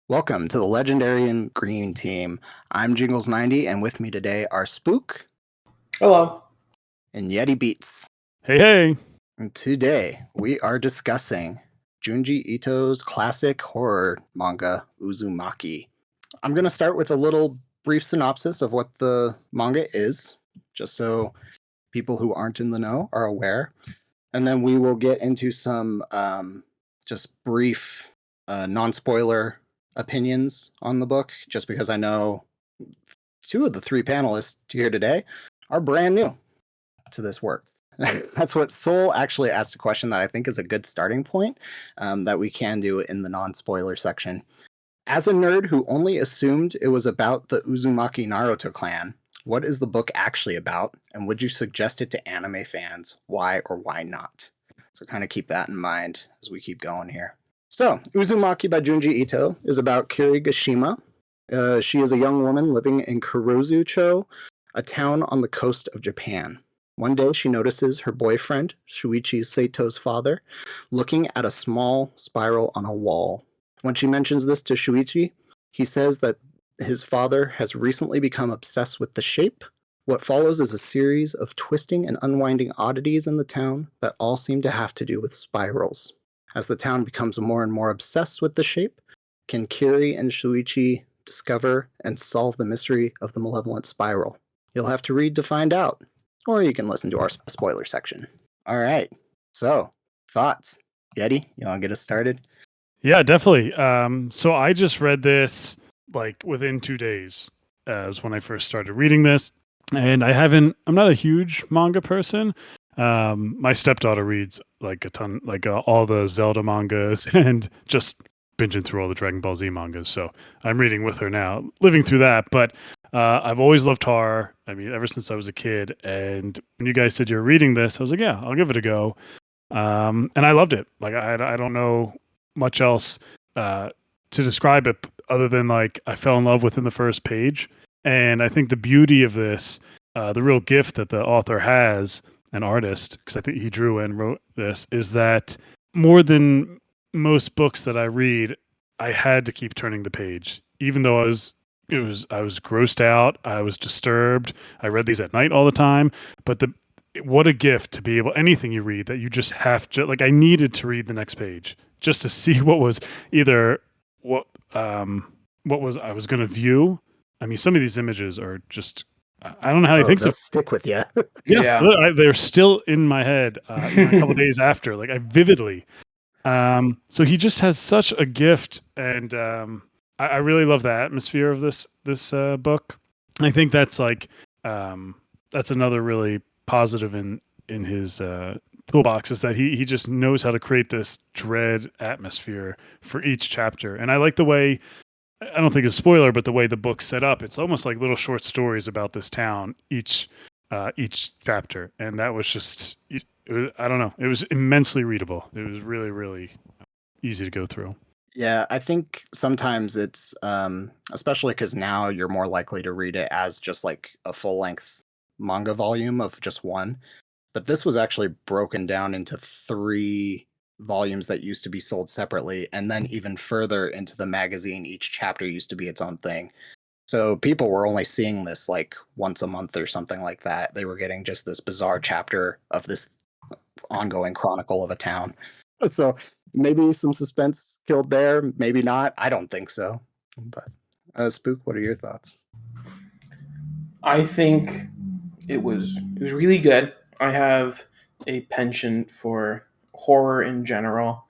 Welcome to the Legendary and Green Team. I'm Jingalls90, and with me today are Spooke Hello. and Yettibeats. Hey. And today we are discussing Junji Ito's classic horror manga, Uzumaki. I'm going to start with a little brief synopsis of what the manga is, just so people who aren't in the know are aware. And then we will get into some just brief non-spoiler opinions on the book, just because I know two of the three panelists here today are brand new to this work. That's what Soul actually asked a question that I think is a good starting point that we can do in the non-spoiler section. As a nerd who only assumed it was about the Uzumaki Naruto clan, what is the book actually about, and would you suggest it to anime fans? Why or why not? So kind of keep that in mind as we keep going here. So, Uzumaki by Junji Ito is about Kirigashima. She is a young woman living in Kurozu-cho, a town on the coast of Japan. One day, she notices her boyfriend, Shuichi Sato's father, looking at a small spiral on a wall. When she mentions this to Shuichi, he says that his father has recently become obsessed with the shape. What follows is a series of twisting and unwinding oddities in the town that all seem to have to do with spirals. As the town becomes more and more obsessed with the shape, can Kiri and Shuichi discover and solve the mystery of the malevolent spiral? You'll have to read to find out, or you can listen to our spoiler section. All right, so thoughts? Yeti, you want to get us started? Yeah, definitely. So I just read this like within 2 days as when I first started reading this. And I'm not a huge manga person. My stepdaughter reads like a ton, like all the Zelda mangas and just binging through all the Dragon Ball Z mangas. So I'm reading with her now, living through that. But I've always loved horror. I mean, ever since I was a kid. And when you guys said you were reading this, I was like, yeah, I'll give it a go. And I loved it. Like, I don't know much else to describe it other than like I fell in love within the first page. And I think the beauty of this, the real gift that the author has, an artist, because I think he drew and wrote this, is that more than most books that I read, I had to keep turning the page, even though I was grossed out, I was disturbed. I read these at night all the time, but what a gift to be able, anything you read that you just have to, like, I needed to read the next page just to see what was either what was I was going to view. I mean, some of these images are just, I don't know how he thinks they'll of. stick with you. Yeah. They're still in my head even a couple days after, like I vividly. So he just has such a gift, and I really love the atmosphere of this book. I think that's like that's another really positive in his toolbox, is that he just knows how to create this dread atmosphere for each chapter. And I like the way, I don't think it's a spoiler, but the way the book's set up, it's almost like little short stories about this town each chapter, and that was just, I don't know, it was immensely readable. It was really, really easy to go through. Yeah, I think sometimes it's, especially because now you're more likely to read it as just like a full-length manga volume of just one. But this was actually broken down into 3 volumes that used to be sold separately, and then even further into the magazine, each chapter used to be its own thing. So people were only seeing this like once a month or something like that. They were getting just this bizarre chapter of this ongoing chronicle of a town. So maybe some suspense killed there, maybe not. I don't think so. But Spooke, what are your thoughts? I think it was really good. I have a penchant for horror in general,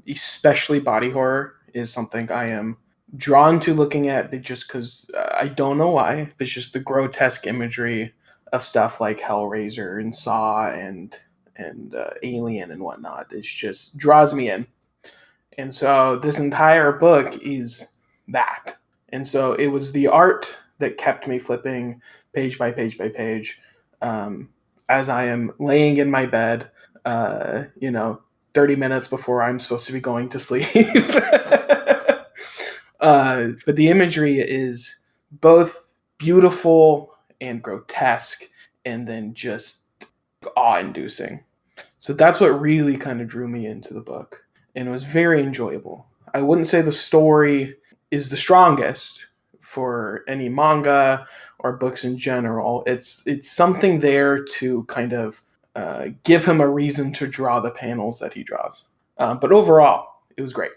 especially body horror is something I am drawn to looking at, just because I don't know why. It's just the grotesque imagery of stuff like Hellraiser and Saw and Alien and whatnot. It just draws me in. And so this entire book is that. And so it was the art that kept me flipping page by page by page as I am laying in my bed, 30 minutes before I'm supposed to be going to sleep. But the imagery is both beautiful and grotesque, and then just awe-inducing. So that's what really kind of drew me into the book, and it was very enjoyable. I wouldn't say the story is the strongest for any manga or books in general. It's something there to kind of give him a reason to draw the panels that he draws. But overall, it was great.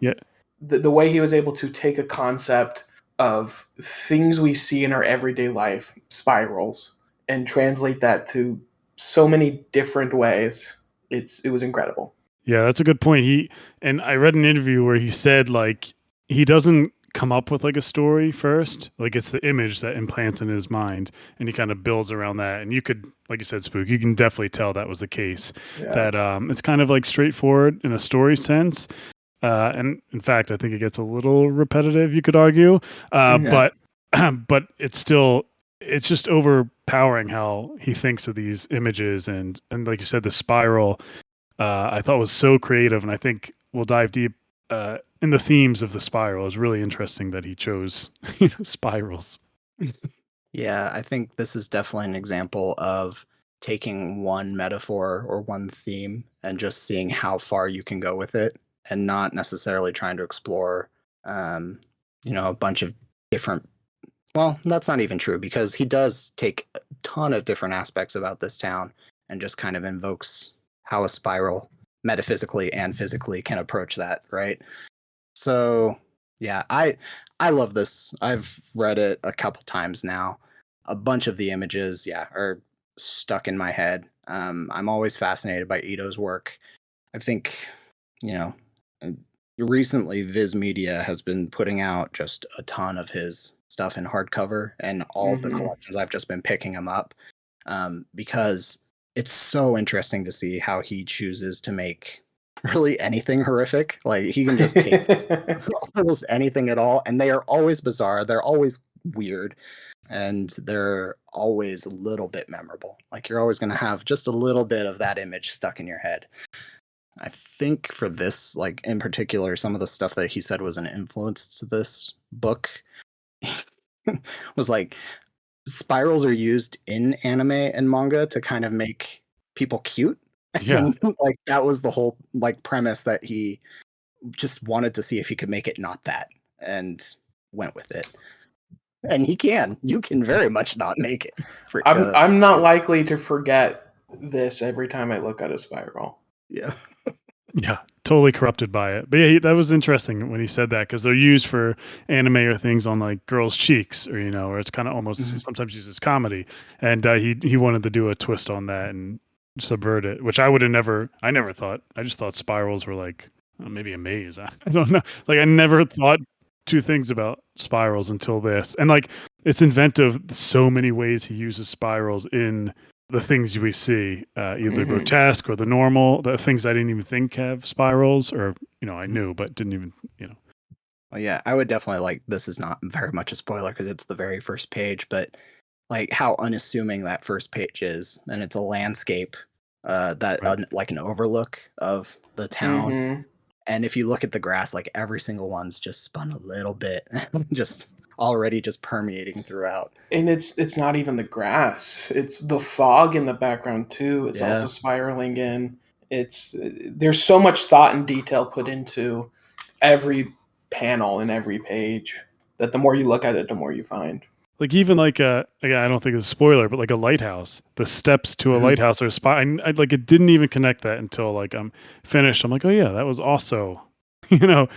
Yeah. The way he was able to take a concept of things we see in our everyday life, spirals, and translate that to so many different ways. It was incredible. Yeah, that's a good point. And I read an interview where he said like he doesn't come up with like a story first. Like it's the image that implants in his mind and he kind of builds around that. And you could, like you said, Spooke, you can definitely tell that was the case. Yeah. That it's kind of like straightforward in a story sense. And in fact, I think it gets a little repetitive, you could argue. Yeah. But it's just overpowering how he thinks of these images and like you said, the spiral I thought was so creative, and I think we'll dive deep in the themes of the spiral. It's really interesting that he chose spirals. Yeah, I think this is definitely an example of taking one metaphor or one theme and just seeing how far you can go with it and not necessarily trying to explore a bunch of different. Well, that's not even true because he does take a ton of different aspects about this town and just kind of invokes how a spiral metaphysically and physically can approach that, right? So, yeah, I love this. I've read it a couple times now. A bunch of the images, yeah, are stuck in my head. I'm always fascinated by Ito's work. I think, you know, uh, recently Viz Media has been putting out just a ton of his stuff in hardcover, and all of the collections I've just been picking them up because it's so interesting to see how he chooses to make really anything horrific. Like he can just take almost anything at all, and they are always bizarre. They're always weird, and they're always a little bit memorable. Like you're always going to have just a little bit of that image stuck in your head. I think for this, like in particular, some of the stuff that he said was an influence to this book was like spirals are used in anime and manga to kind of make people cute. Yeah. And, like that was the whole like premise that he just wanted to see if he could make it not that and went with it. And he can. You can very much not make it. I'm not likely to forget this every time I look at a spiral. Yeah. Yeah, totally corrupted by it. But yeah, that was interesting when he said that because they're used for anime or things on like girls' cheeks or or it's kind of almost sometimes used as comedy. And he wanted to do a twist on that and subvert it, which I would have never. I never thought. I just thought spirals were like maybe a maze. I don't know. Like I never thought two things about spirals until this, and like it's inventive. So many ways he uses spirals in the things we see, either grotesque or the normal, the things I didn't even think have spirals, or I knew but didn't even. Well, yeah, I would definitely like. This is not very much a spoiler because it's the very first page, but like how unassuming that first page is, and it's a landscape like an overlook of the town. And if you look at the grass, like every single one's just spun a little bit, just already just permeating throughout. And it's not even the grass; it's the fog in the background too. It's also spiraling in. There's so much thought and detail put into every panel and every page that the more you look at it, the more you find. Like even like again, I don't think it's a spoiler, but like a lighthouse, the steps to a lighthouse or a spot. I like it didn't even connect that until like I'm finished. I'm like, oh yeah, that was also, a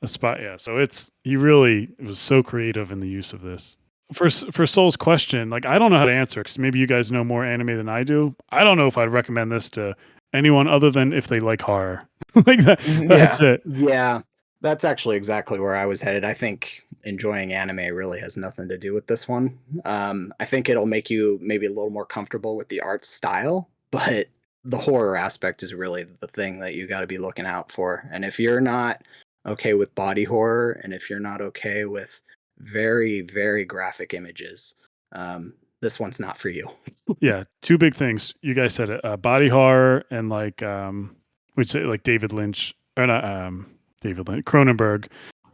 spot. Yeah, so he really was so creative in the use of this. For Soul's question, like I don't know how to answer because maybe you guys know more anime than I do. I don't know if I'd recommend this to anyone other than if they like horror. Like that. That's it. Yeah. That's actually exactly where I was headed. I think enjoying anime really has nothing to do with this one. I think it'll make you maybe a little more comfortable with the art style, but the horror aspect is really the thing that you got to be looking out for. And if you're not okay with body horror, and if you're not okay with very, very graphic images, this one's not for you. Yeah, two big things. You guys said it: body horror and like we'd say like David Lynch or not David Lynch, Cronenberg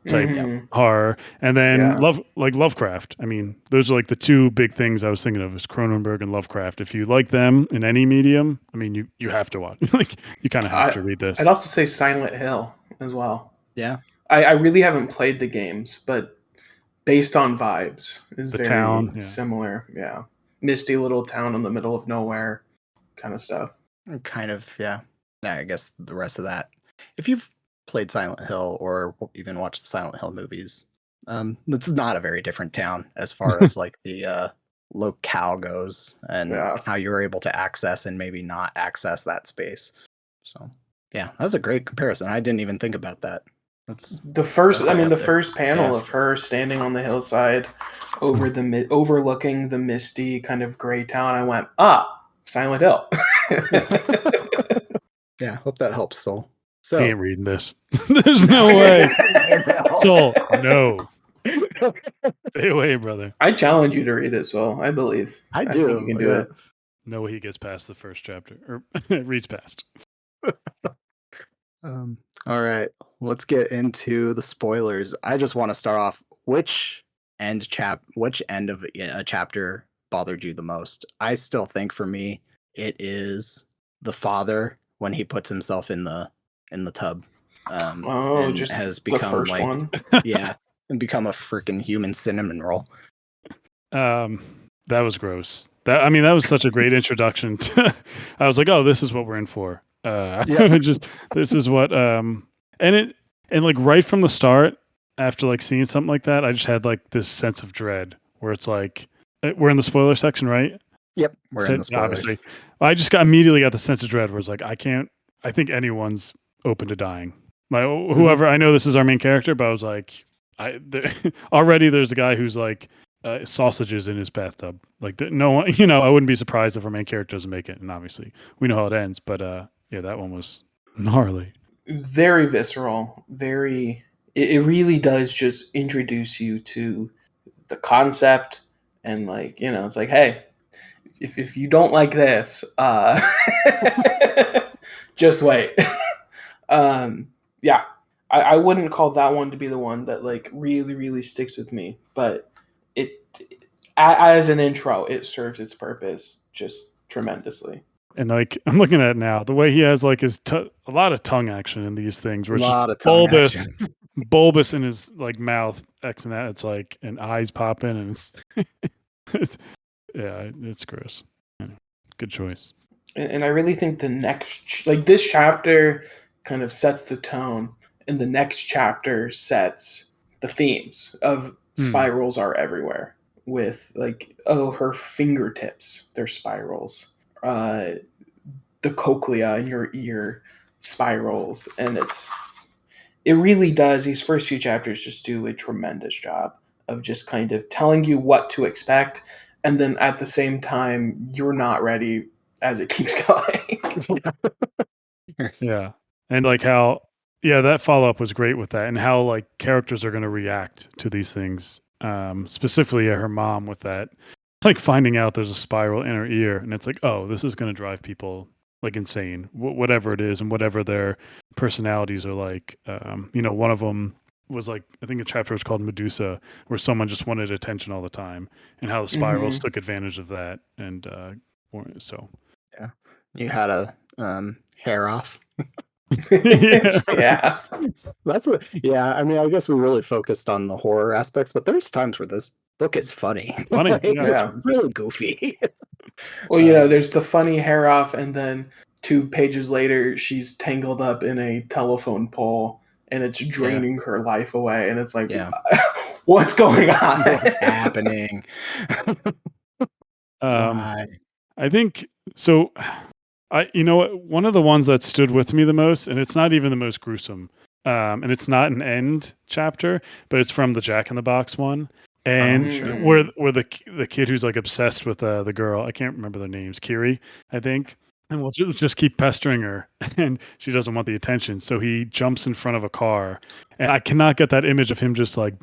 type horror, and then Lovecraft. I mean, those are like the two big things I was thinking of: is Cronenberg and Lovecraft. If you like them in any medium, I mean, you have to watch. Like you kind of have to read this. I'd also say Silent Hill as well. Yeah. I really haven't played the games, but based on vibes, is The very town, yeah. similar. Yeah, misty little town in the middle of nowhere, kind of stuff. Kind of, yeah. Yeah, I guess the rest of that. If you've played Silent Hill or even watched the Silent Hill movies, it's not a very different town as far as like the locale goes and Yeah. how you're able to access and maybe not access that space. So, yeah, that was a great comparison. I didn't even think about that. That's The first, I definitely mean, up the there. first panel Yeah. of her standing on the hillside, overlooking the misty kind of gray town. I went, Silent Hill. Yeah, hope that helps, Soul. So, Ain't reading this. There's no way. Soul, no. Stay away, brother. I challenge you to read it, so I believe. I think do. you can do it. No way he gets past the first chapter or reads past. All right, let's get into the spoilers. I just want to start off. Which end of a chapter bothered you the most? I still think for me it is the father when he puts himself in the tub, and Just has the become first like one. yeah, and become a freaking human cinnamon roll. That was gross. That was such a great introduction to, I was like, oh, this is what we're in for. This is what and like right from the start, after like seeing something like that, I just had like this sense of dread where it's like we're in the spoiler section, right? Yep, we're in the spoilers. Obviously. I just immediately got the sense of dread where it's like I think anyone's open to dying. Like whoever, I know this is our main character, but I was like, already there's a guy who's like sausages in his bathtub. Like no one, I wouldn't be surprised if our main character doesn't make it. And obviously we know how it ends, but yeah, that one was gnarly. Very visceral. Very. It really does just introduce you to the concept, and like it's like, hey, if you don't like this, just wait. Yeah, I wouldn't call that one to be the one that like really really sticks with me, but it as an intro, it serves its purpose just tremendously. And like I'm looking at it now, the way he has like his a lot of tongue action in these things, where A it's lot just of tongue bulbous, action. bulbous in his like mouth, X and that. It's like and eyes popping, and it's yeah, it's gross. Good choice. And I really think the next, like this chapter, kind of sets the tone, and the next chapter sets the themes of spirals are everywhere. With like, oh, her fingertips, they're spirals. The cochlea in your ear spirals, and it really does. These first few chapters just do a tremendous job of just kind of telling you what to expect, and then at the same time, you're not ready as it keeps going. Yeah. And like how, yeah, that follow up was great with that, and how like characters are going to react to these things. Specifically, her mom with that, like finding out there's a spiral in her ear, and it's like, oh, this is going to drive people like insane, whatever it is, and whatever their personalities are like. One of them was like, I think the chapter was called Medusa, where someone just wanted attention all the time, and how the spirals took advantage of that. And so, yeah, you had a hair off. Yeah. Yeah, I mean, I guess we really focused on the horror aspects, but there's times where this book is funny. Funny, Like, yeah. it's really goofy. Well, there's the funny hair off, and then 2 pages later, she's tangled up in a telephone pole, and it's draining her life away. And it's like, Yeah. what's going on? What's happening? Why? I think so. One of the ones that stood with me the most, and it's not even the most gruesome, and it's not an end chapter, but it's from the Jack in the Box one, and Sure. where the kid who's like obsessed with the girl, I can't remember their names, Kiri, I think, and we'll just keep pestering her, and she doesn't want the attention, so he jumps in front of a car, and I cannot get that image of him just like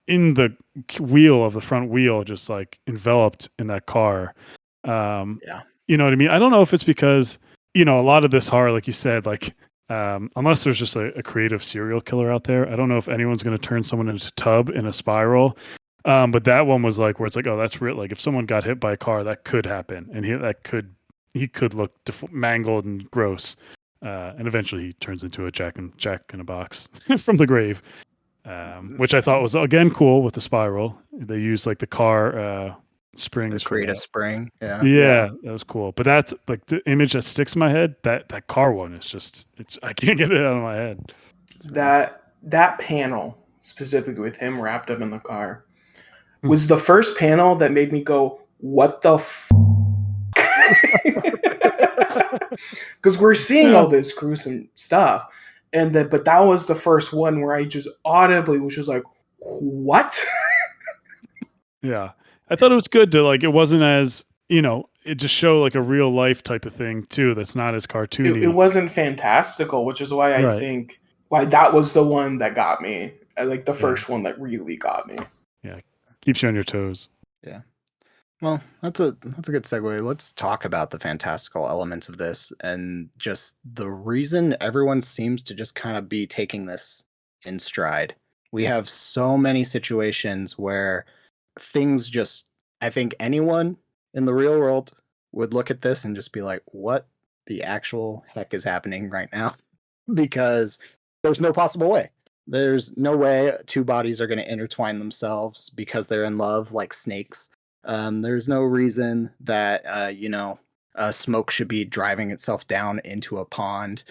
in the wheel of the front wheel, just like enveloped in that car. Yeah. You know what I mean? I don't know if it's because, a lot of this horror, like you said, like, unless there's just a creative serial killer out there, I don't know if anyone's going to turn someone into a tub in a spiral. But that one was like, where it's like, oh, that's real. Like if someone got hit by a car, that could happen. And he could look mangled and gross. And eventually he turns into a Jack in a Box from the grave. which I thought was again cool with the spiral. They used like the car springs To for create a that. spring. Yeah. Yeah, that was cool. But that's like the image that sticks in my head. That car one is just it's I can't get it out of my head. It's rough. That panel specifically with him wrapped up in the car Hmm. was the first panel that made me go, "What the?" Because we're seeing Yeah. all this gruesome stuff, but that was the first one where I just audibly was just like, "What?" Yeah. I thought it was good to like it wasn't as, it just showed like a real life type of thing too that's not as It cartoony. wasn't fantastical, which is why I Right. think why that was the one that got me. Like the Yeah. first one that really got me. Yeah. Keeps you on your toes. Yeah. Well, that's a good segue. Let's talk about the fantastical elements of this and just the reason everyone seems to just kind of be taking this in stride. We have so many situations where things just I think anyone in the real world would look at this and just be like, "What the actual heck is happening right now?" Because there's no possible way. There's no way two bodies are going to intertwine themselves because they're in love like snakes. There's no reason that smoke should be driving itself down into a pond.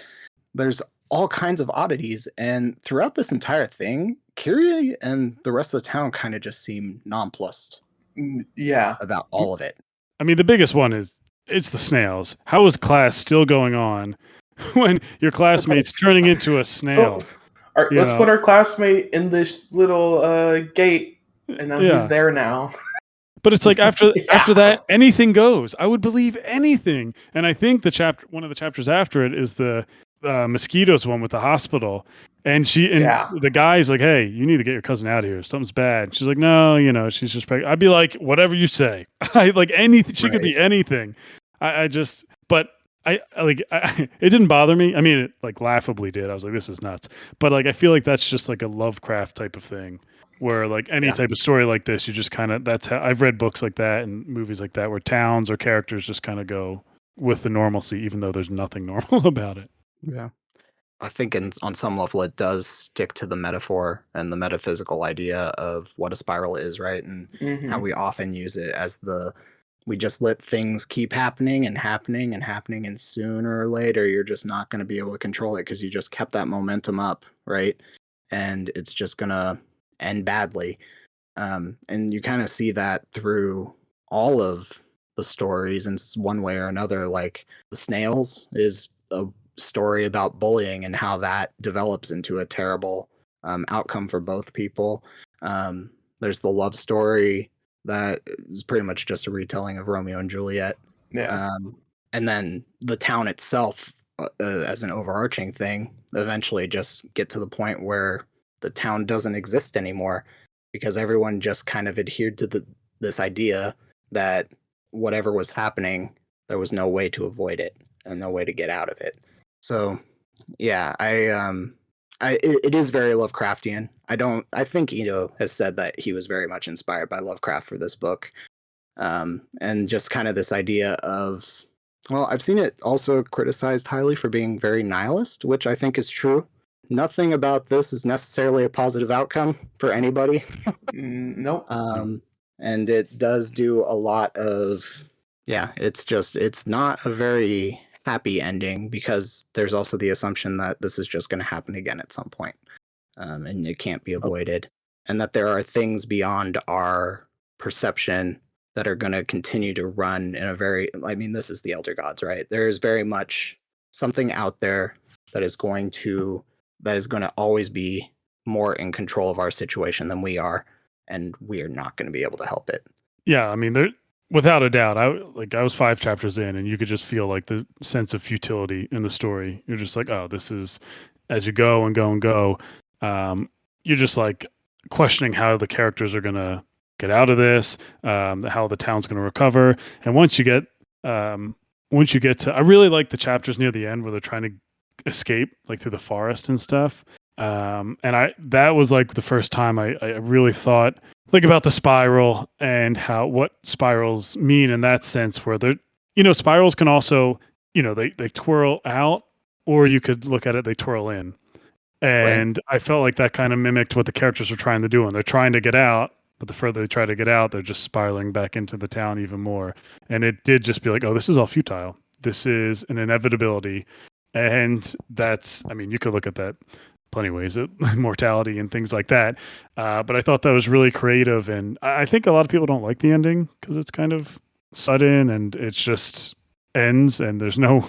There's all kinds of oddities, and throughout this entire thing, Kyrie and the rest of the town kind of just seem nonplussed Yeah. about all of it. I mean, the biggest one is it's the snails. How is class still going on when your classmate's turning into a Oh, snail? You let's put know? our classmate in this little gate, and now he's Yeah. there now. But it's like after Yeah. that, anything goes. I would believe anything. And I think one of the chapters after it is the mosquitoes one with the hospital. And Yeah. the guy's like, "Hey, you need to get your cousin out of here. Something's bad." She's like, "No, she's just pregnant." I'd be like, "Whatever you say." I like anything. She could Right. be anything. I just, but it didn't bother me. I mean, it like laughably did. I was like, "This is nuts." But like, I feel like that's just like a Lovecraft type of thing where like any Yeah. type of story like this, you just kind of that's how I've read books like that and movies like that where towns or characters just kind of go with the normalcy, even though there's nothing normal about it. Yeah. I think on some level it does stick to the metaphor and the metaphysical idea of what a spiral is, right? And how Hmm. we often use it as we just let things keep happening and happening and happening, and sooner or later you're just not going to be able to control it because you just kept that momentum up, right? And it's just going to end badly. And you kind of see that through all of the stories in one way or another. Like the snails is a story about bullying and how that develops into a terrible outcome for both people. There's the love story that is pretty much just a retelling of Romeo and Juliet. Yeah. Um, and then the town itself, as an overarching thing, eventually just get to the point where the town doesn't exist anymore because everyone just kind of adhered to this idea that whatever was happening, there was no way to avoid it and no way to get out of it. So, yeah, it is very Lovecraftian. I think Ito has said that he was very much inspired by Lovecraft for this book. And just kind of this idea of, well, I've seen it also criticized highly for being very nihilist, which I think is true. Nothing about this is necessarily a positive outcome for anybody. Nope. And it does do a lot of, yeah, it's not a very happy ending because there's also the assumption that this is just going to happen again at some point, and it can't be avoided, and that there are things beyond our perception that are going to continue to run in a very, I mean, this is the Elder Gods, right? There is very much something out there that is going to always be more in control of our situation than we are, and we are not going to be able to help it. Yeah, I mean, there without a doubt. I was 5 chapters in, and you could just feel like the sense of futility in the story. You're just like, oh, this is as you go and go and go. You're just like questioning how the characters are gonna get out of this, how the town's gonna recover, and once you get to, I really like the chapters near the end where they're trying to escape, like through the forest and stuff. And that was like the first time I really thought like about the spiral and what spirals mean in that sense where spirals can also, they twirl out, or you could look at it, they twirl in. And I felt like that kind of mimicked what the characters were trying to do. And they're trying to get out, but the further they try to get out, they're just spiraling back into the town even more. And it did just be like, oh, this is all futile. This is an inevitability. And that's, I mean, you could look at that plenty of ways, mortality and things like that. But I thought that was really creative. And I think a lot of people don't like the ending because it's kind of sudden and it's just ends and there's no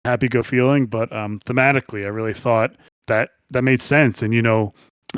happy go feeling. But thematically, I really thought that made sense. And,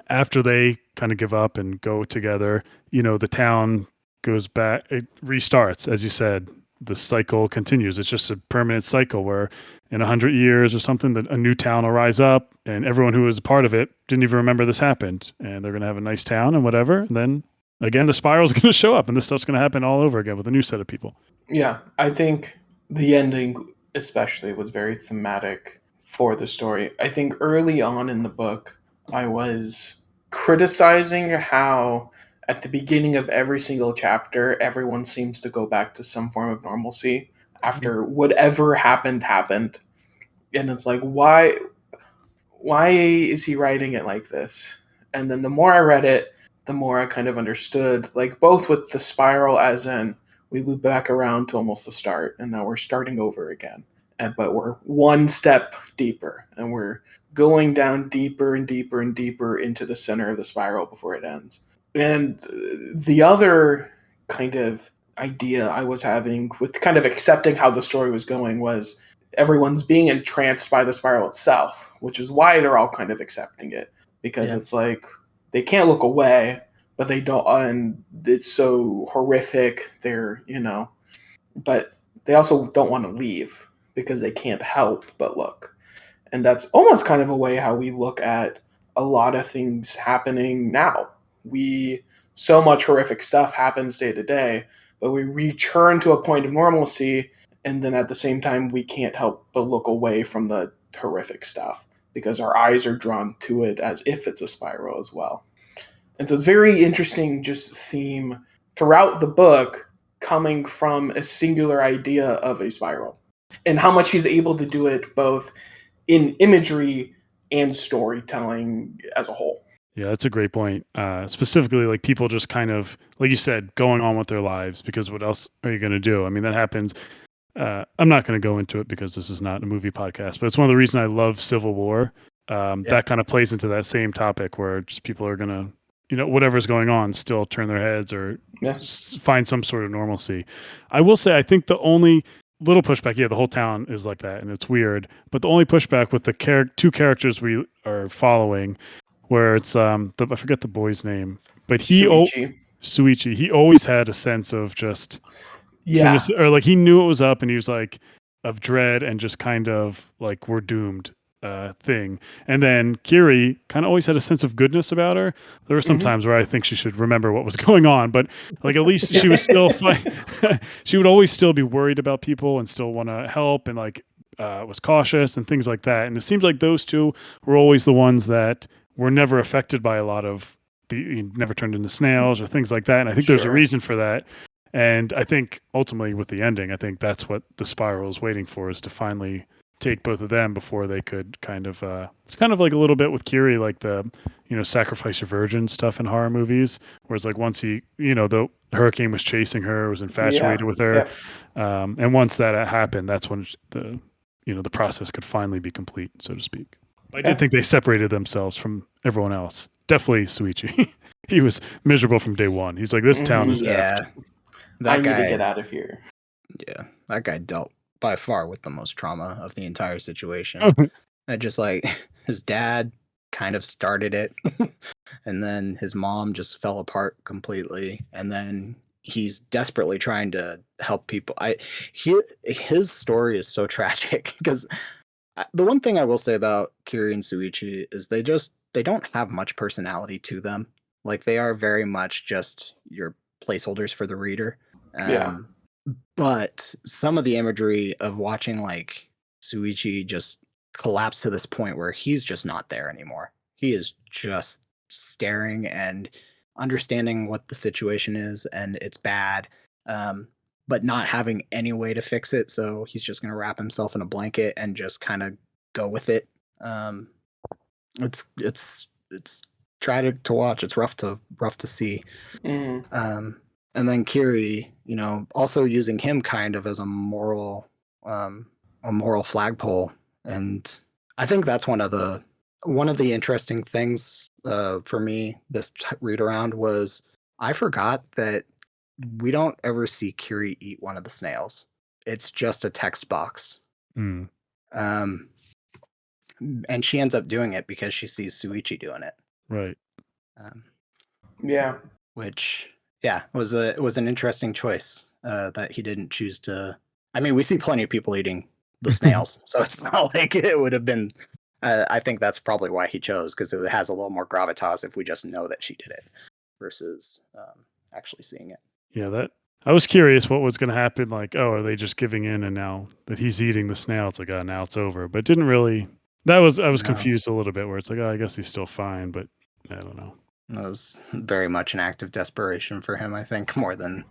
after they kind of give up and go together, the town goes back, it restarts, as you said, the cycle continues. It's just a permanent cycle where in 100 years or something, that a new town will rise up and everyone who was a part of it didn't even remember this happened. And they're going to have a nice town and whatever. And then again, the spiral's going to show up and this stuff's going to happen all over again with a new set of people. Yeah, I think the ending especially was very thematic for the story. I think early on in the book, I was criticizing how at the beginning of every single chapter, everyone seems to go back to some form of normalcy after whatever happened. And it's like, why is he writing it like this? And then the more I read it, the more I kind of understood, like both with the spiral as in we loop back around to almost the start and now we're starting over again. But we're one step deeper and we're going down deeper and deeper and deeper into the center of the spiral before it ends. And the other kind of idea I was having with kind of accepting how the story was going was everyone's being entranced by the spiral itself, which is why they're all kind of accepting it because it's like they can't look away, but they don't, and it's so horrific. But they also don't want to leave because they can't help but look. And that's almost kind of a way how we look at a lot of things happening now. So much horrific stuff happens day to day, but we return to a point of normalcy, and then at the same time, we can't help but look away from the horrific stuff because our eyes are drawn to it as if it's a spiral as well. And so it's very interesting, just theme throughout the book coming from a singular idea of a spiral and how much he's able to do it both in imagery and storytelling as a whole. Yeah, that's a great point. Specifically, like people just kind of, like you said, going on with their lives because what else are you going to do? I mean, that happens. I'm not going to go into it because this is not a movie podcast, but it's one of the reasons I love Civil War. That kind of plays into that same topic where just people are going to, whatever's going on, still turn their heads or find some sort of normalcy. I will say, I think the only little pushback, the whole town is like that and it's weird, but the only pushback with the two characters we are following, where it's I forget the boy's name, but Suichi, he always had a sense of just sinister, or like he knew it was up and he was like of dread and just kind of like we're doomed thing. And then Kiri kind of always had a sense of goodness about her. There were some times where I think she should remember what was going on, but like at least she was still she would always still be worried about people and still want to help and like was cautious and things like that. And it seems like those two were always the ones that were never affected by a lot of never turned into snails or things like that. And I think there's a reason for that. And I think ultimately with the ending, I think that's what the spiral is waiting for, is to finally take both of them before they could kind of, it's kind of like a little bit with Kiri, like the, sacrifice your virgin stuff in horror movies, whereas like once he, the hurricane was chasing her, was infatuated with her. And once that happened, that's when the process could finally be complete, so to speak. I did think they separated themselves from everyone else. Definitely Suichi. He was miserable from day one. He's like, this town is effed. I need to get out of here. Yeah, that guy dealt by far with the most trauma of the entire situation. And just like his dad kind of started it, and then his mom just fell apart completely, and then he's desperately trying to help people. His story is so tragic because the one thing I will say about Kiri and Suichi is they don't have much personality to them. Like they are very much just your placeholders for the reader. But some of the imagery of watching like Suichi just collapse to this point where he's just not there anymore. He is just staring and understanding what the situation is and it's bad, but not having any way to fix it. So he's just going to wrap himself in a blanket and just kind of go with it. It's try to watch. It's rough to see. Mm. And then Kiri, also using him kind of as a moral flagpole. And I think that's one of the interesting things for me this read around was I forgot that we don't ever see Kiri eat one of the snails. It's just a text box. Mm. And she ends up doing it because she sees Suichi doing it. Right. Yeah. Which, was an interesting choice that he didn't choose to. I mean, we see plenty of people eating the snails, so it's not like it would have been. I think that's probably why he chose, because it has a little more gravitas if we just know that she did it versus actually seeing it. Yeah, I was curious what was going to happen. Like, oh, are they just giving in? And now that he's eating the snail, it's like, oh, now it's over. But it didn't really. I was confused a little bit, where it's like, oh, I guess he's still fine, but I don't know. It was very much an act of desperation for him, I think, more than.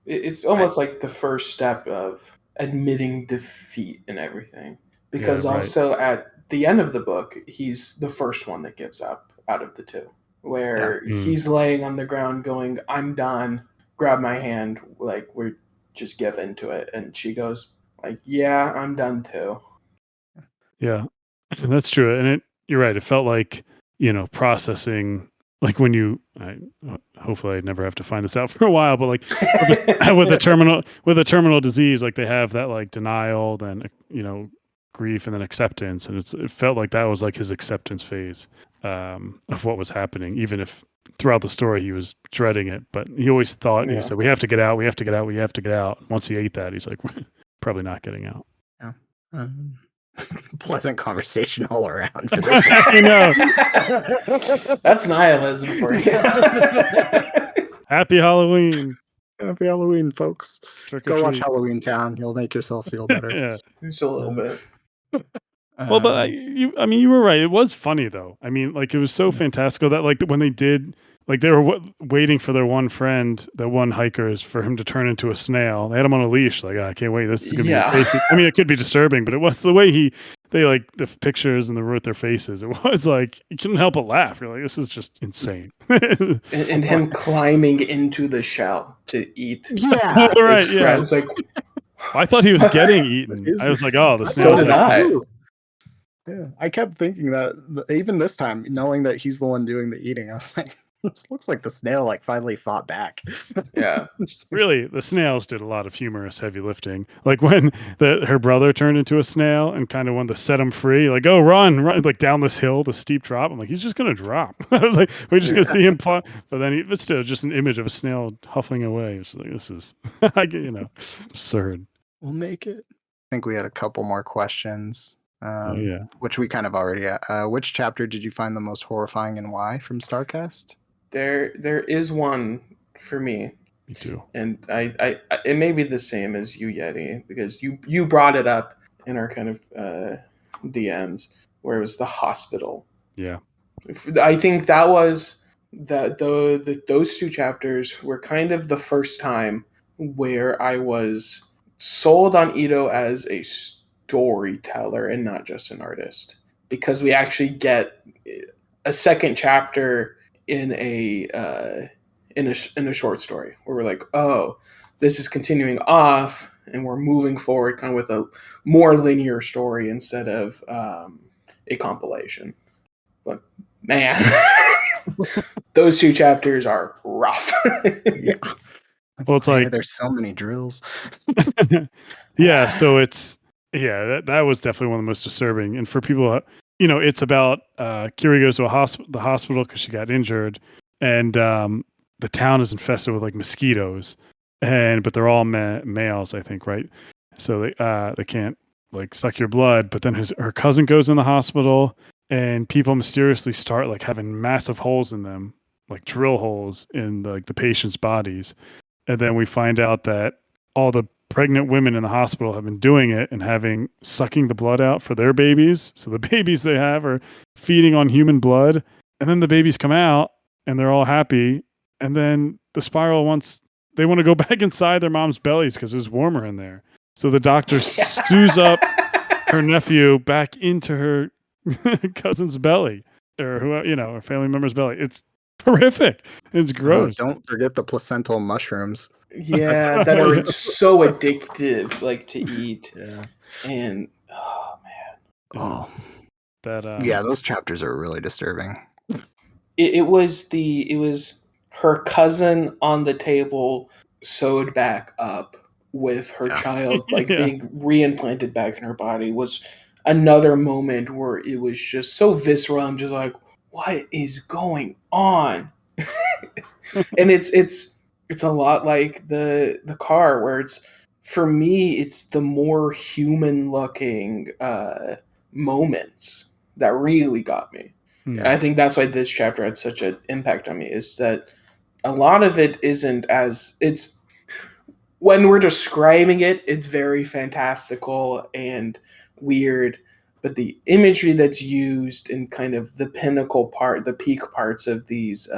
It's almost like the first step of admitting defeat and everything. Because also at the end of the book, he's the first one that gives up out of the two. Where he's laying on the ground going, I'm done, grab my hand, like, we're just give into it. And she goes, like, yeah, I'm done too. Yeah, that's true. And you're right. It felt like, processing, like when you, hopefully I never have to find this out for a while, but like with a terminal disease, like they have that like denial, then, grief, and then acceptance. And it felt like that was like his acceptance phase of what was happening, even if throughout the story he was dreading it, but he always thought, he said, we have to get out. Once he ate that, he's like, probably not getting out. Yeah. Pleasant conversation all around for this. I know. That's nihilism for you. Happy Halloween. Happy Halloween, folks. Go watch Halloween Town. You'll make yourself feel better. Yeah. Just a little bit. Well, but you were right. It was funny though. I mean, like it was so fantastical that like when they did, like they were waiting for their one friend, the one hikers, for him to turn into a snail. They had him on a leash. Like, I can't wait. This is gonna be tasty. I mean, it could be disturbing, but it was the way they like the pictures and wrote their faces. It was like you couldn't help but laugh. You're like, this is just insane. and him climbing into the shell to eat. Yeah, right. Yeah, it's like I thought he was getting eaten. I was like, oh, the So snail. did I. Yeah, I kept thinking that even this time, knowing that he's the one doing the eating, I was like, this looks like the snail like finally fought back. Yeah. Really, the snails did a lot of humorous heavy lifting. Like when her brother turned into a snail and kind of wanted to set him free, like, oh, run, like down this hill, the steep drop. I'm like, he's just gonna drop. I was like, we're just gonna see him but then but still just an image of a snail huffing away. It's like, this is absurd. We'll make it. I think we had a couple more questions. Yeah. Which we kind of already. Which chapter did you find the most horrifying and why from Starcast? There is one for me. Me too. And I it may be the same as you, Yeti, because you brought it up in our kind of DMs, where it was the hospital. Yeah. I think that was those two chapters were kind of the first time where I was sold on Ito as a storyteller and not just an artist, because we actually get a second chapter in a short story where we're like, oh, this is continuing off and we're moving forward kind of with a more linear story instead of a compilation. But man, those two chapters are rough. Yeah. Well, it's like there's so many drills. Yeah, so it's that was definitely one of the most disturbing. And for people, it's about Kiri goes to the hospital because she got injured, and the town is infested with like mosquitoes, but they're all males, I think, right? So they can't like suck your blood. But then her cousin goes in the hospital, and people mysteriously start like having massive holes in them, like drill holes in the patient's bodies. And then we find out that all the pregnant women in the hospital have been doing it and sucking the blood out for their babies. So the babies they have are feeding on human blood. And then the babies come out and they're all happy. And then the spiral they want to go back inside their mom's bellies because it was warmer in there. So the doctor sews up her nephew back into her cousin's belly, or who or family member's belly. It's horrific. It's Oh, gross. don't forget the placental mushrooms. That's Yeah, that Oh, are yeah. so addictive, like to eat. yeah. And oh man, Oh, That yeah. Those chapters are really disturbing. it was her cousin on the table sewed back up with her Yeah. child like yeah. being reimplanted back in her body was another moment where it was just so visceral. I'm just like, what is going on? And it's a lot like the car where it's, for me it's the more human looking moments that really got me. Hmm. I think that's why this chapter had such an impact on me, is that a lot of it isn't as, it's, when we're describing it, it's very fantastical and weird, but the imagery that's used in kind of the pinnacle part, the peak parts of these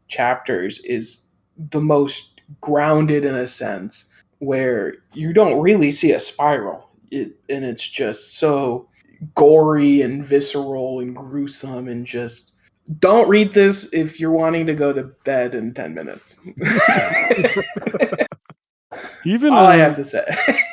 chapters is the most grounded in a sense, where you don't really see a spiral. And it's just so gory and visceral and gruesome, and just don't read this if you're wanting to go to bed in 10 minutes. Even All I have to say.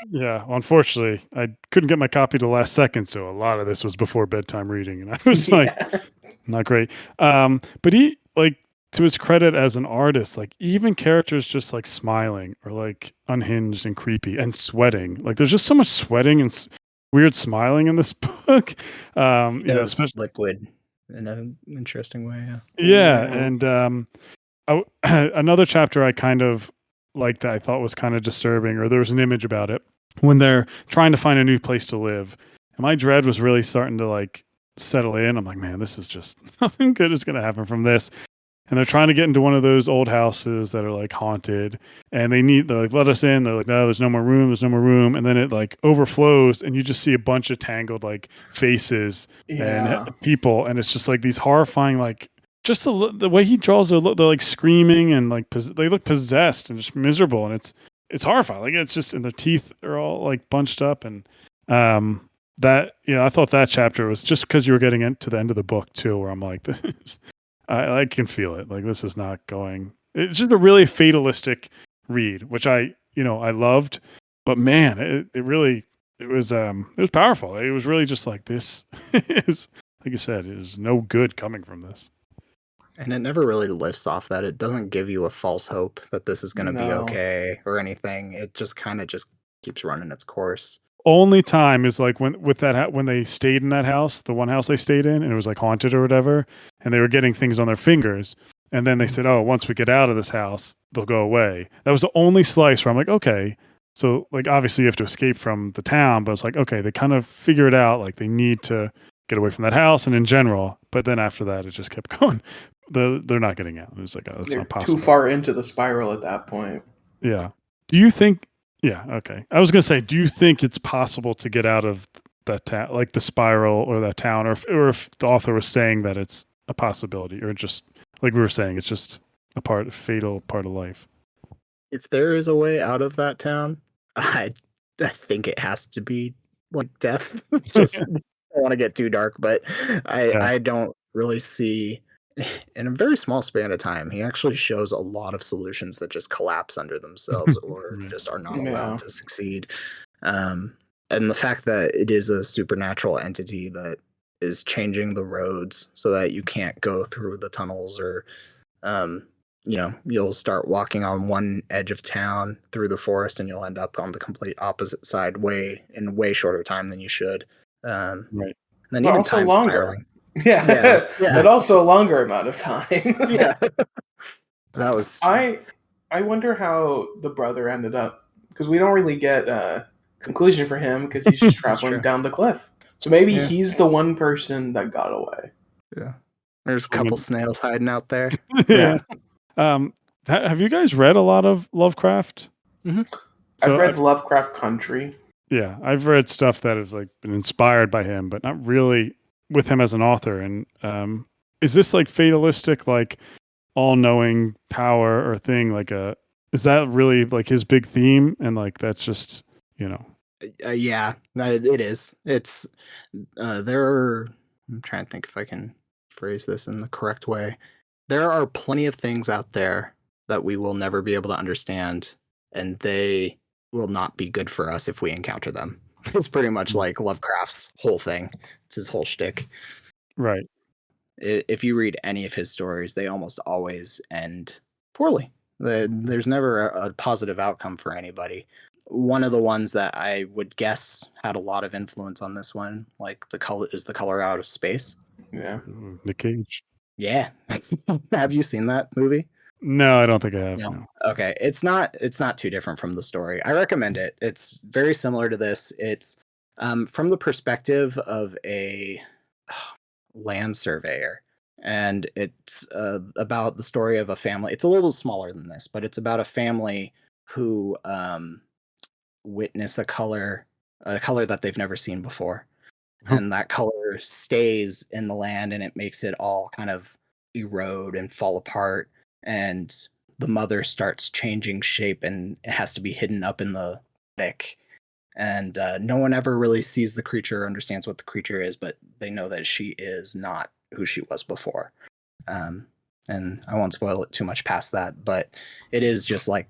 yeah, unfortunately, I couldn't get my copy the last second, so a lot of this was before bedtime reading, and I was like, Yeah. not great. But he, like, to his credit as an artist, like even characters just like smiling or like unhinged and creepy and sweating. Like there's just so much sweating and weird smiling in this book. Does Especially liquid in an interesting way. Yeah. yeah, Yeah. and another chapter I kind of like that I thought was kind of disturbing, or there was an image about it when they're trying to find a new place to live. And my dread was really starting to like settle in. I'm like, man, this is just nothing good is going to happen from this. And they're trying to get into one of those old houses that are like haunted, and they're like, let us in. They're like, no, there's no more room. There's no more room. And then it like overflows, and you just see a bunch of tangled like faces and Yeah. people. And it's just like these horrifying, like just the way he draws their look, they're like screaming and like, they look possessed and just miserable. And it's horrifying. Like it's just, and their teeth are all like bunched up. And, that, I thought that chapter was just because you were getting into the end of the book too, where I'm like, this is, I can feel it. Like this is not going. It's just a really fatalistic read, which I loved. But man, it was powerful. It was really just like this is, like you said, there's no good coming from this. And it never really lifts off that. It doesn't give you a false hope that this is going to be No. okay or anything. It just kind of just keeps running its course. Only time is like when they stayed in that house, the one house they stayed in, and it was like haunted or whatever, and they were getting things on their fingers, and then they said, "Oh, once we get out of this house, they'll go away." That was the only slice where I'm like, okay, so like obviously you have to escape from the town, but it's like okay, they kind of figure it out, like they need to get away from that house and in general, but then after that, it just kept going. They're not getting out. It was like, oh, that's They're not too possible. far into the spiral at that point. Yeah. Do you think? Yeah. Okay. I was gonna say, do you think it's possible to get out of that town, like the spiral or that town, or if the author was saying that it's a possibility, or just like we were saying, it's just fatal part of life. If there is a way out of that town, I think it has to be like death. Just I don't want to get too dark, but Yeah. I don't really see in a very small span of time. He actually shows a lot of solutions that just collapse under themselves or Right. just are not Yeah. allowed to succeed. And the fact that it is a supernatural entity that is changing the roads so that you can't go through the tunnels or you'll start walking on one edge of town through the forest and you'll end up on the complete opposite side in way shorter time than you should. Right. And then But even also time longer. spiraling. Yeah. Yeah. But also a longer amount of time. Yeah. That was I wonder how the brother ended up, because we don't really get a conclusion for him because he's just that's traveling true. down the cliff. So maybe Yeah. he's the one person that got away. Yeah. There's a couple snails hiding out there. Yeah. Have you guys read a lot of Lovecraft? Mm-hmm. So I've read Lovecraft Country. yeah, I've read stuff that has like been inspired by him, but not really with him as an author. And is this like fatalistic, like all-knowing power or thing? Like is that really like his big theme? And like that's just Yeah, no, it is. It's there are I'm trying to think if I can phrase this in the correct way. There are plenty of things out there that we will never be able to understand, and they will not be good for us if we encounter them. It's pretty much like Lovecraft's whole thing. It's his whole shtick. Right. If you read any of his stories, they almost always end poorly. There's never a positive outcome for anybody. One of the ones that I would guess had a lot of influence on this one, like the color out of space. Yeah. Ooh, Nick Cage. Yeah. Have you seen that movie? No, I don't think I have. No. No. Okay. It's not too different from the story. I recommend it. It's very similar to this. It's from the perspective of a land surveyor. And it's about the story of a family. It's a little smaller than this, but it's about a family who witness a color that they've never seen before. And that color stays in the land, and it makes it all kind of erode and fall apart. And the mother starts changing shape, and it has to be hidden up in the attic. And no one ever really sees the creature or understands what the creature is, but they know that she is not who she was before. And I won't spoil it too much past that, but it is just like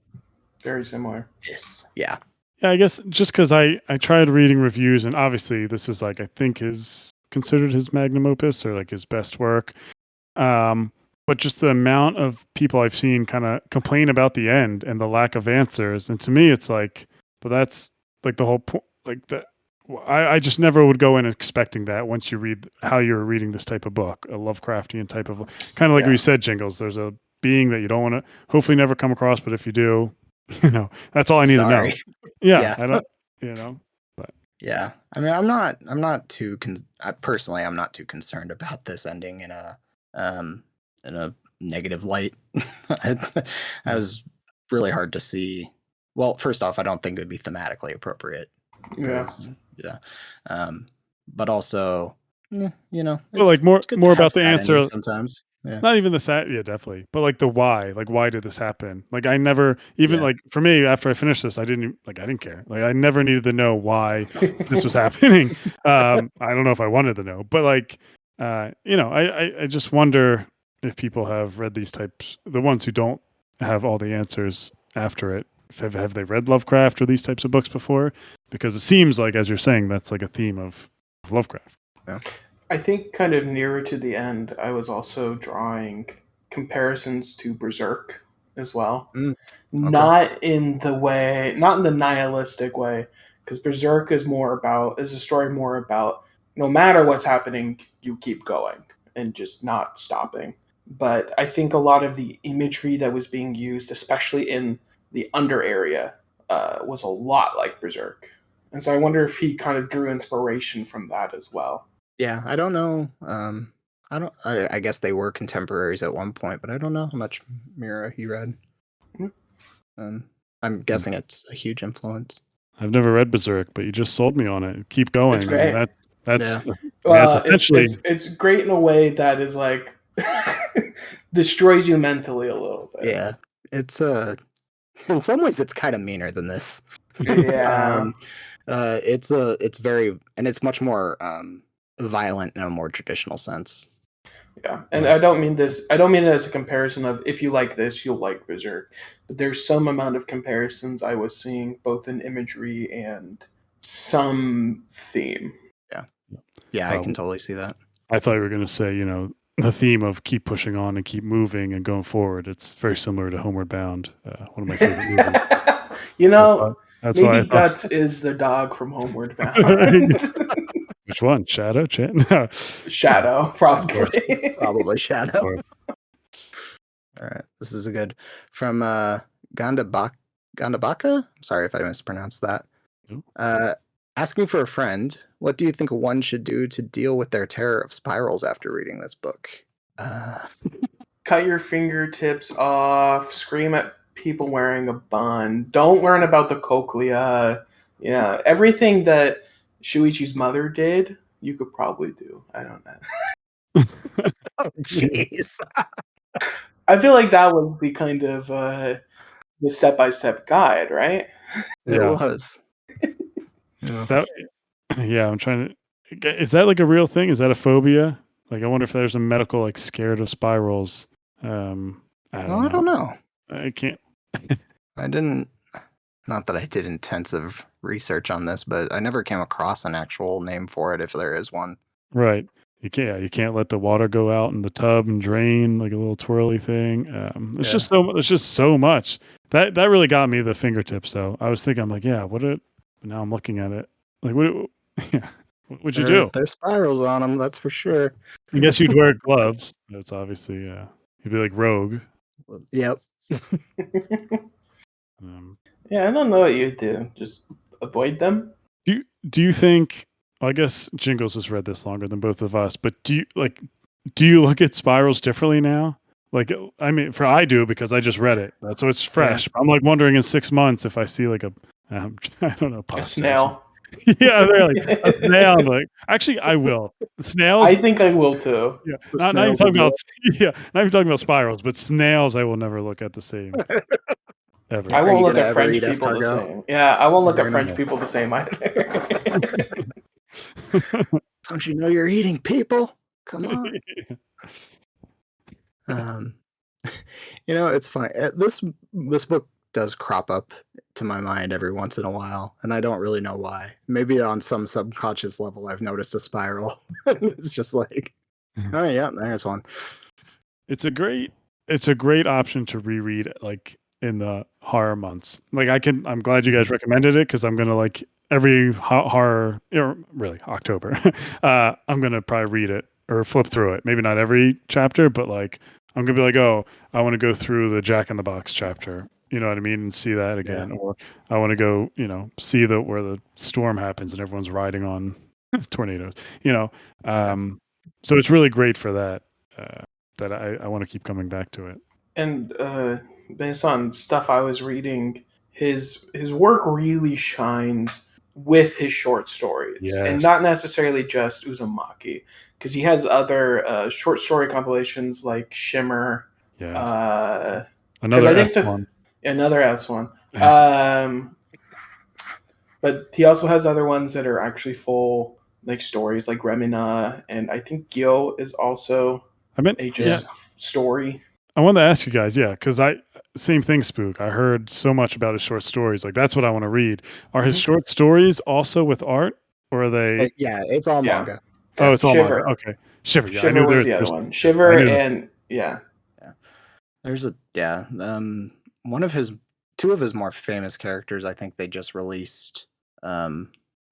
Very similar. this. Yeah. Yeah, I guess just because I tried reading reviews, and obviously this is like I think is considered his magnum opus or like his best work. But just the amount of people I've seen kind of complain about the end and the lack of answers, and to me it's like, but that's like the whole point. Like that, I just never would go in expecting that once you read how you're reading this type of book, a Lovecraftian type of kind of like we said, Jingles. There's a being that you don't want to hopefully never come across, but if you do, that's all I need to know. Yeah, I don't, but yeah. I mean, I'm not too personally, I'm not too concerned about this ending in a negative light. That was really hard to see. Well, first off, I don't think it would be thematically appropriate. Yeah. But also, but like more about the answer sometimes. Yeah. Not even the sad, yeah, definitely. But like the why, like why did this happen? Like I never even like for me after I finished this, I didn't care. Like I never needed to know why this was happening. I don't know if I wanted to know, but like, I just wonder if people have read these types, the ones who don't have all the answers after it. Have they read Lovecraft or these types of books before? Because it seems like, as you're saying, that's like a theme of Lovecraft. Yeah. I think kind of nearer to the end, I was also drawing comparisons to Berserk as well. Okay. Not in the nihilistic way, because Berserk is a story more about no matter what's happening, you keep going and just not stopping. But I think a lot of the imagery that was being used, especially in the under area, was a lot like Berserk. And so I wonder if he kind of drew inspiration from that as well. Yeah, I don't know. I guess they were contemporaries at one point, but I don't know how much Mira he read. I'm guessing it's a huge influence. I've never read Berserk, but you just sold me on it. Keep going. It's great. That's essentially it's great in a way that is like destroys you mentally a little bit. Yeah, it's in some ways it's kind of meaner than this. Yeah. It's very, and it's much more violent in a more traditional sense. Yeah, and I don't mean it as a comparison of if you like this, you'll like Berserk. But there's some amount of comparisons I was seeing, both in imagery and some theme. Yeah, I can totally see that. I thought you were going to say, the theme of keep pushing on and keep moving and going forward. It's very similar to Homeward Bound, one of my favorite movies. That's maybe Guts is the dog from Homeward Bound. Which one? Shadow? No. Shadow, probably. Probably Shadow. All right, this is a good from Gandabaka. I'm sorry if I mispronounced that. Asking for a friend, what do you think one should do to deal with their terror of spirals after reading this book? Cut your fingertips off. Scream at people wearing a bun. Don't learn about the cochlea. Yeah, everything that Shuichi's mother did, you could probably do. I don't know. Oh, jeez. I feel like that was the kind of the step-by-step guide, right? It was. I'm trying to. Is that like a real thing? Is that a phobia? Like, I wonder if there's a medical like scared of spirals. I Well, don't I know. don't know. I can't. I didn't. Not that I did intensive research on this, but I never came across an actual name for it if there is one. Right. You can't. Yeah, you can't let the water go out in the tub and drain like a little twirly thing. There's Yeah. just so. There's just so much. That really got me the fingertips. Though I was thinking, I'm like, yeah. What? But now I'm looking at it. Like, what? Yeah. What would you do? There's spirals on them, that's for sure. I guess you'd wear gloves. That's obviously. You'd be like Rogue. Yep. Yeah, I don't know what you do. Just avoid them. Do you think? Well, I guess Jingles has read this longer than both of us, but do you look at spirals differently now? Like, I mean, I do because I just read it, so it's fresh. I'm like wondering in 6 months if I see like a, I don't know, A possum or snail. something. Yeah, really, a snail. I'm like, actually, I will. The snails. I think I will too. Yeah, The not even snails will talking do about. Yeah, not even talking about spirals, but snails. I will never look at the same ever. I Are won't you look gonna at ever French eat people the escargot? same. Yeah, I won't look You're at gonna- French people the same either. Don't you know you're eating people? Come on. Um, it's funny. This book does crop up to my mind every once in a while, and I don't really know why. Maybe on some subconscious level, I've noticed a spiral. It's just like, oh yeah, there's one. It's a great option to reread like in the horror months. Like I'm glad you guys recommended it because I'm gonna like every horror or really October. I'm gonna probably read it or flip through it. Maybe not every chapter, but like I'm gonna be like, oh, I want to go through the Jack in the Box chapter. You know what I mean? And see that again. Or I want to go, see where the storm happens and everyone's riding on tornadoes. So it's really great for that. That I want to keep coming back to it. And based on stuff I was reading, his work really shines with his short stories, and Yes. not necessarily just Uzumaki, because he has other short story compilations like Shimmer. Yes. Another Another I think S1. Another S1. But he also has other ones that are actually full like stories, like Remina, and I think Gyo is also a story. I wanted to ask you guys, because same thing, Spooke. I heard so much about his short stories. Like that's what I want to read. Are his short stories also with art, or are they? Yeah, it's all manga. Oh, it's all Shiver. manga. Okay, Shiver. Yeah, I Shiver knew was the other one. Shiver and There's one of two of his more famous characters. I think they just released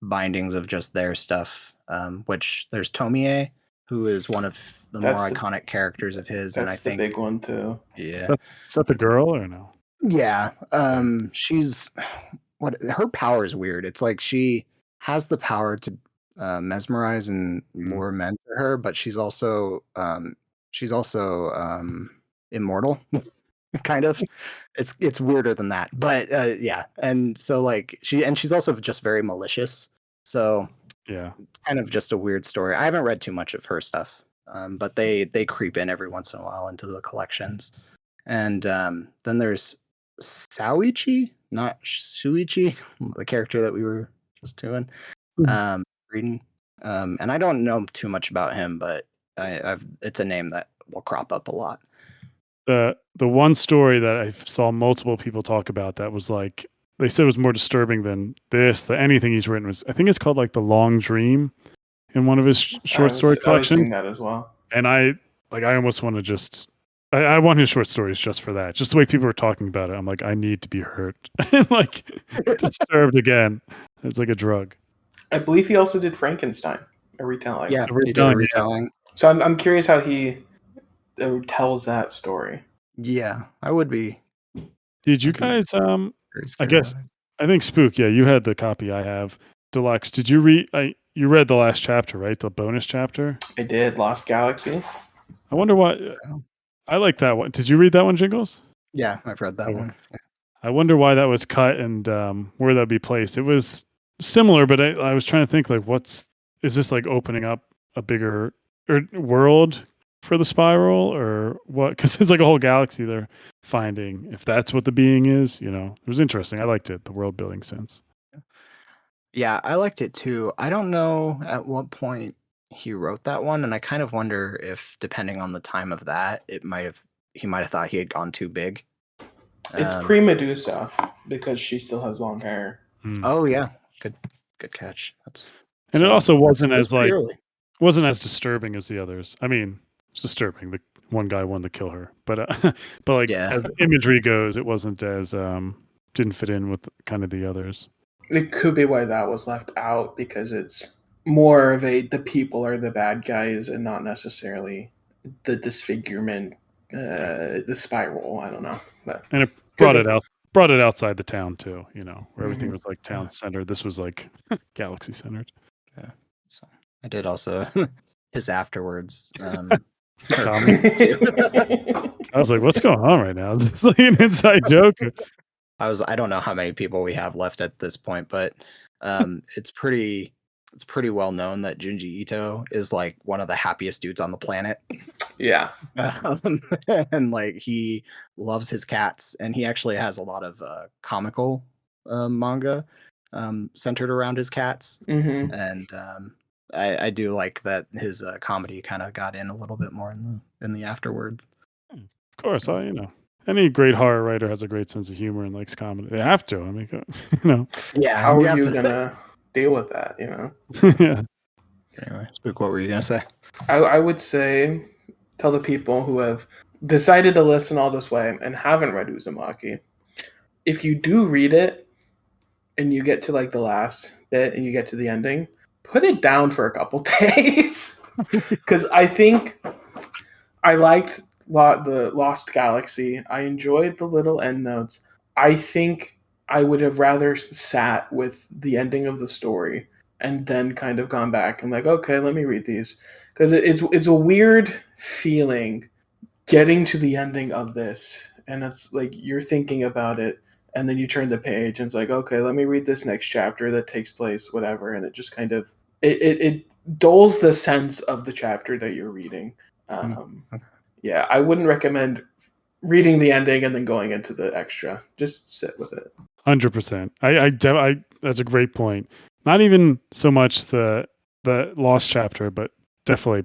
bindings of just their stuff. Which there's Tomie, who is one of the more iconic characters of his, and I think the big one too. Yeah, is that the girl or no? Yeah, she's her power is weird. It's like she has the power to mesmerize and lure men to her, but she's also immortal. Kind of. It's weirder than that, but yeah. And so like she's also just very malicious. So yeah, kind of just a weird story. I haven't read too much of her stuff, but they creep in every once in a while into the collections. And then there's Saoichi, not Shuichi, the character that we were just doing, reading. And I don't know too much about him, but it's a name that will crop up a lot. The one story that I saw multiple people talk about that was like they said was more disturbing than anything he's written was, I think it's called like The Long Dream in one of his short story collections. I was seeing that as well. And I almost want to just I want his short stories just for that. Just the way people were talking about it. I'm like, I need to be hurt. Like disturbed again. It's like a drug. I believe he also did Frankenstein, a retelling. Yeah, he did a retelling. So I'm curious how he tells that story. Yeah, I would be. Did you guys I guess I think Spooke, you had the copy I have. Deluxe. Did you read you read the last chapter, right? The bonus chapter? I did, Lost Galaxy. I wonder why I like that one. Did you read that one, Jingles? Yeah, I've read that one. Yeah. I wonder why that was cut and where that would be placed. It was similar, but I was trying to think like is this like opening up a bigger world for the spiral or what? Because it's like a whole galaxy they're finding, if that's what the being is. It was interesting. I liked it, the world building sense. Yeah, I liked it too. I don't know at what point he wrote that one, and I kind of wonder if, depending on the time of that, he might have thought he had gone too big. It's Um, pre-Medusa because she still has long hair. oh yeah, good catch. And it So also wasn't that's as pretty like early. wasn't as disturbing as the others. I mean, it's disturbing. The one guy wanted to kill her, but but like Yeah. as imagery goes, it wasn't as didn't fit in with kind of the others. It could be why that was left out because it's more of a the people are the bad guys and not necessarily the disfigurement, the spiral. I don't know, but And it could brought be. it out brought it outside the town too, you know, where everything Mhm. was like town centered. This was like galaxy centered. Yeah. So I did also his afterwards. Comment. too. I was like, what's going on right now? Is this like an inside joke? I don't know how many people we have left at this point, but it's pretty well known that Junji Ito is like one of the happiest dudes on the planet. Yeah. And like he loves his cats, and he actually has a lot of comical manga centered around his cats. Hmm. And I do like that his comedy kind of got in a little bit more in the afterwards. Of course, you know, any great horror writer has a great sense of humor and likes comedy. They have to. I mean, you know. Yeah, How you are have you to. gonna deal with that? You know, Yeah. Anyway, Spook, what were you gonna say? I would say tell the people who have decided to listen all this way and haven't read Uzumaki, if you do read it and you get to like the last bit and you get to the ending, put it down for a couple days because I think I liked the Lost Galaxy. I enjoyed the little end notes. I think I would have rather sat with the ending of the story and then kind of gone back and like, okay, let me read these because it's a weird feeling getting to the ending of this, and it's like you're thinking about it, and then you turn the page and it's like, okay, let me read this next chapter that takes place, whatever, and it just kind of it dulls the sense of the chapter that you're reading. Um, yeah, I wouldn't recommend reading the ending and then going into the extra. Just sit with it. 100%. I that's a great point. Not even so much the lost chapter, but definitely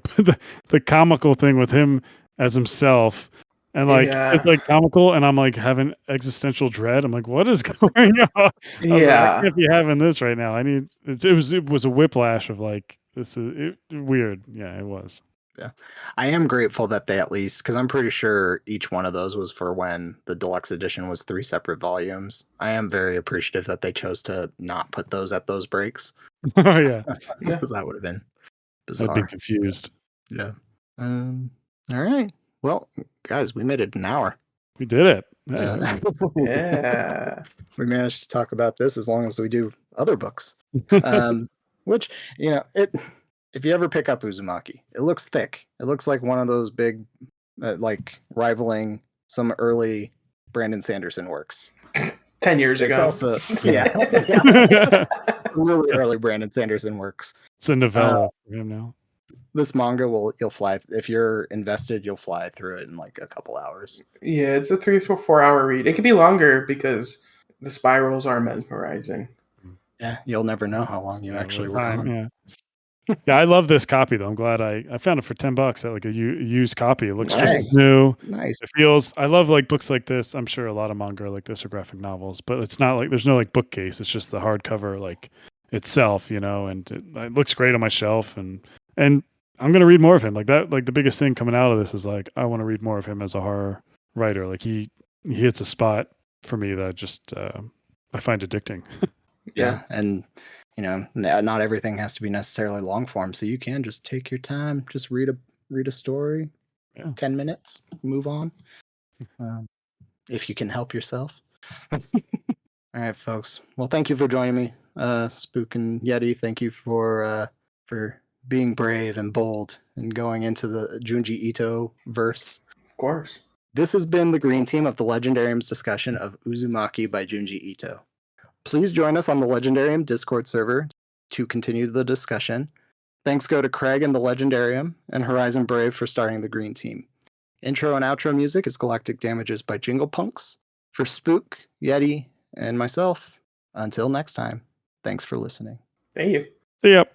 the comical thing with him as himself. And like it's Yeah, like comical, and I'm like having existential dread. I'm like, what is going on? I was like, I yeah, can't be having this right now. I need it was a whiplash of like this is weird. Yeah, it was. Yeah. I am grateful that they at least, because I'm pretty sure each one of those was for when the deluxe edition was 3 separate volumes. I am very appreciative that they chose to not put those at those breaks, Oh yeah, yeah. because that would have been I'd been bizarre. confused. Yeah. All right. Well, guys, we made it an hour. We did it. Hey, Yeah. We managed to talk about this as long as we do other books. that Which, it if you ever pick up Uzumaki, it looks thick. It looks like one of those big, like rivaling some early Brandon Sanderson works. 10 years It's ago. also really early Brandon Sanderson works. it's a novella for him now. This manga you'll fly if you're invested. You'll fly through it in like a couple hours. Yeah, it's a 3 to 4 hour read. It could be longer because the spirals are mesmerizing. Yeah, you'll never know how long you Yeah, actually real were time, gone. yeah. Yeah, I love this copy though. I'm glad I found it for $10 at like a used copy. It looks just Nice. new. Nice. It feels. I love like books like this. I'm sure a lot of manga are like this or graphic novels, but it's not like there's no like bookcase. It's just the hardcover like itself, you know. And it looks great on my shelf. And I'm gonna read more of him. Like that. Like the biggest thing coming out of this is like I want to read more of him as a horror writer. Like he hits a spot for me that just I find addicting. Yeah, and not everything has to be necessarily long form, so you can just take your time, just read a story, Yeah. 10 minutes, move on, um, if you can help yourself. All right, folks. Well, thank you for joining me, Spook and Yeti. Thank you for being brave and bold and going into the Junji Ito verse. Of course. This has been the Green Team of the Legendarium's discussion of Uzumaki by Junji Ito. Please join us on the Legendarium Discord server to continue the discussion. Thanks go to Craig and the Legendarium and Horizon Brave for starting the Green Team. Intro and outro music is Galactic Damages by Jingle Punks. For Spook, Yeti, and myself, until next time, Thanks for listening. Thank you. See ya.